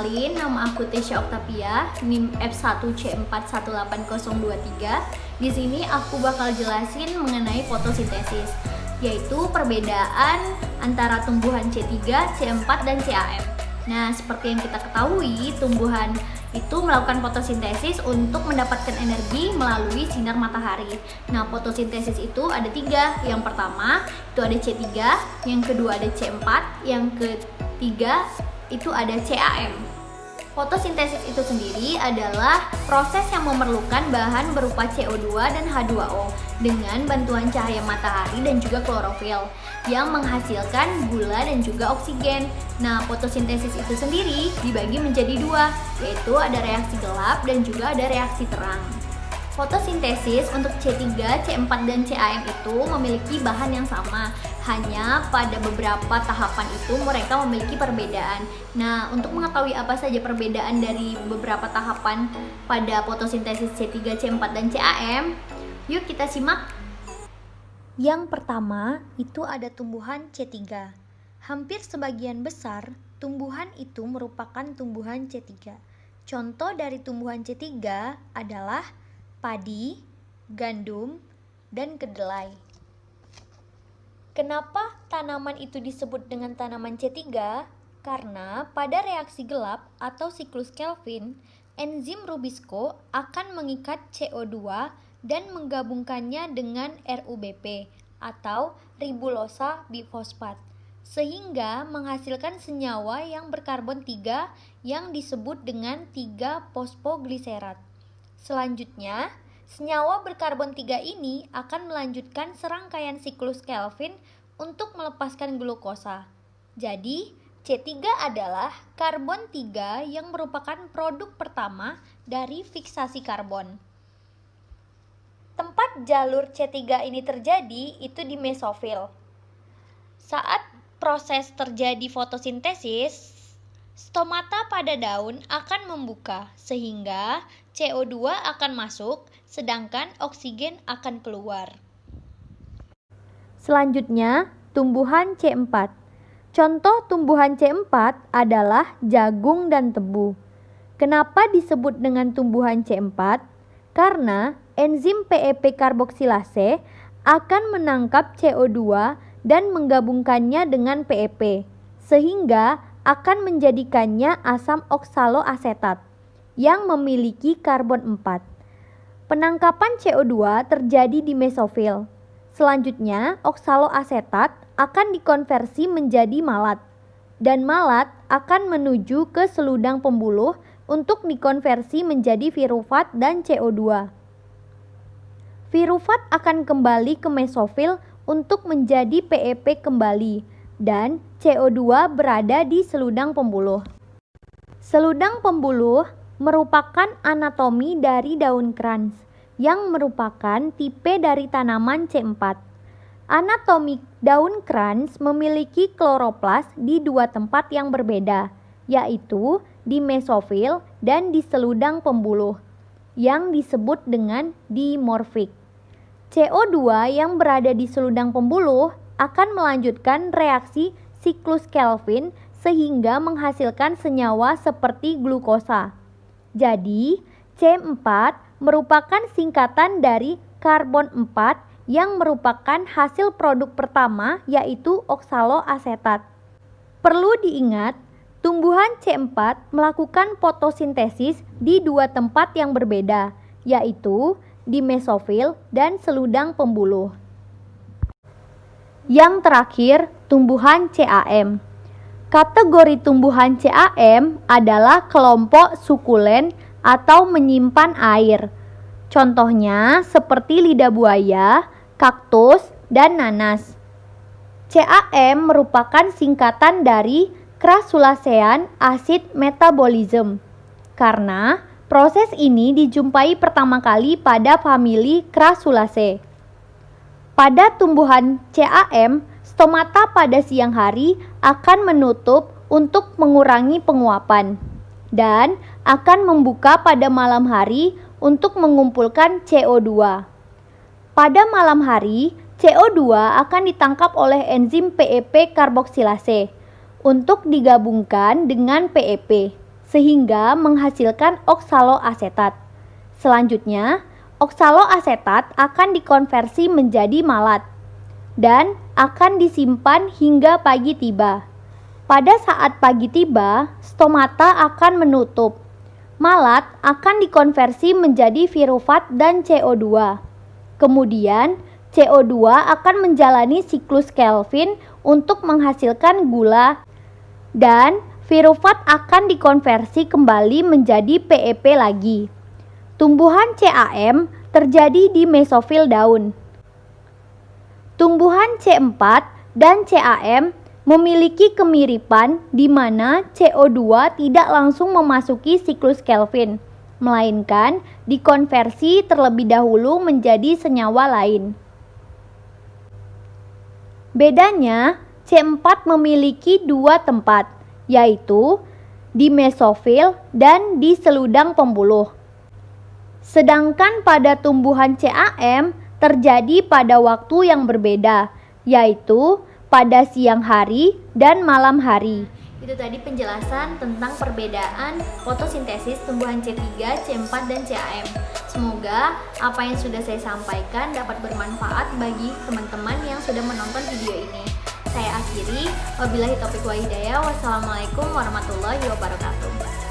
Kenalin, nama aku Tesya Oktavia, NIM F1C418023. Di sini aku bakal jelasin mengenai fotosintesis, yaitu perbedaan antara tumbuhan C3, C4, dan CAM. Nah, seperti yang kita ketahui, tumbuhan itu melakukan fotosintesis untuk mendapatkan energi melalui sinar matahari. Nah, fotosintesis itu ada 3. Yang pertama itu ada C3, yang kedua ada C4, yang ketiga itu ada CAM. Fotosintesis itu sendiri adalah proses yang memerlukan bahan berupa CO2 dan H2O dengan bantuan cahaya matahari dan juga klorofil yang menghasilkan gula dan juga oksigen. Nah, fotosintesis itu sendiri dibagi menjadi 2, yaitu ada reaksi gelap dan juga ada reaksi terang. Fotosintesis untuk C3, C4, dan CAM itu memiliki bahan yang sama, hanya pada beberapa tahapan itu mereka memiliki perbedaan. Nah, untuk mengetahui apa saja perbedaan dari beberapa tahapan pada fotosintesis C3, C4, dan CAM, yuk kita simak. Yang pertama itu ada tumbuhan C3. Hampir sebagian besar tumbuhan itu merupakan tumbuhan C3. Contoh dari tumbuhan C3 adalah padi, gandum, dan kedelai. Kenapa tanaman itu disebut dengan tanaman C3? Karena pada reaksi gelap atau siklus Kelvin, enzim Rubisco akan mengikat CO2 dan menggabungkannya dengan RUBP atau ribulosa bifosfat, sehingga menghasilkan senyawa yang berkarbon 3 yang disebut dengan 3-fosfogliserat. Selanjutnya, senyawa berkarbon 3 ini akan melanjutkan serangkaian siklus Kelvin untuk melepaskan glukosa. Jadi, C3 adalah karbon 3 yang merupakan produk pertama dari fiksasi karbon. Tempat jalur C3 ini terjadi itu di mesofil. Saat proses terjadi fotosintesis, stomata pada daun akan membuka sehingga CO2 akan masuk, sedangkan oksigen akan keluar. Selanjutnya, tumbuhan C4. Contoh tumbuhan C4 adalah jagung dan tebu. Kenapa disebut dengan tumbuhan C4? Karena enzim PEP karboksilase akan menangkap CO2 dan menggabungkannya dengan PEP, sehingga akan menjadikannya asam oksaloasetat yang memiliki karbon 4. Penangkapan CO2 terjadi di mesofil. Selanjutnya, oksaloasetat akan dikonversi menjadi malat, dan malat akan menuju ke seludang pembuluh untuk dikonversi menjadi pirufat dan CO2. Pirufat akan kembali ke mesofil untuk menjadi PEP kembali, dan CO2 berada di seludang pembuluh. Seludang pembuluh merupakan anatomi dari daun krans yang merupakan tipe dari tanaman C4. Anatomi daun krans memiliki kloroplas di 2 tempat yang berbeda, yaitu di mesofil dan di seludang pembuluh, yang disebut dengan dimorfik. CO2 yang berada di seludang pembuluh akan melanjutkan reaksi siklus Kelvin sehingga menghasilkan senyawa seperti glukosa. Jadi, C4 merupakan singkatan dari karbon 4 yang merupakan hasil produk pertama, yaitu oksaloasetat. Perlu diingat, tumbuhan C4 melakukan fotosintesis di 2 tempat yang berbeda, yaitu di mesofil dan seludang pembuluh. Yang terakhir, tumbuhan CAM. Kategori tumbuhan CAM adalah kelompok sukulen atau menyimpan air. Contohnya seperti lidah buaya, kaktus, dan nanas. CAM merupakan singkatan dari Crassulacean acid metabolism, karena proses ini dijumpai pertama kali pada famili Crassulaceae. Pada tumbuhan CAM, stomata pada siang hari akan menutup untuk mengurangi penguapan dan akan membuka pada malam hari untuk mengumpulkan CO2. Pada malam hari, CO2 akan ditangkap oleh enzim PEP karboksilase untuk digabungkan dengan PEP, sehingga menghasilkan oksaloasetat. Selanjutnya, oksaloasetat akan dikonversi menjadi malat dan akan disimpan hingga pagi tiba. Pada saat pagi tiba, stomata akan menutup. Malat akan dikonversi menjadi virufat dan CO2. Kemudian, CO2 akan menjalani siklus Kelvin untuk menghasilkan gula dan virufat akan dikonversi kembali menjadi PEP lagi. Tumbuhan CAM terjadi di mesofil daun. Tumbuhan C4 dan CAM memiliki kemiripan di mana CO2 tidak langsung memasuki siklus Kelvin, melainkan dikonversi terlebih dahulu menjadi senyawa lain. Bedanya, C4 memiliki dua tempat, yaitu di mesofil dan di seludang pembuluh. Sedangkan pada tumbuhan CAM terjadi pada waktu yang berbeda, yaitu pada siang hari dan malam hari. Itu tadi penjelasan tentang perbedaan fotosintesis tumbuhan C3, C4, dan CAM. Semoga apa yang sudah saya sampaikan dapat bermanfaat bagi teman-teman yang sudah menonton video ini. Saya akhiri, wabillahi taufiq wa hidayah. Wassalamualaikum warahmatullahi wabarakatuh.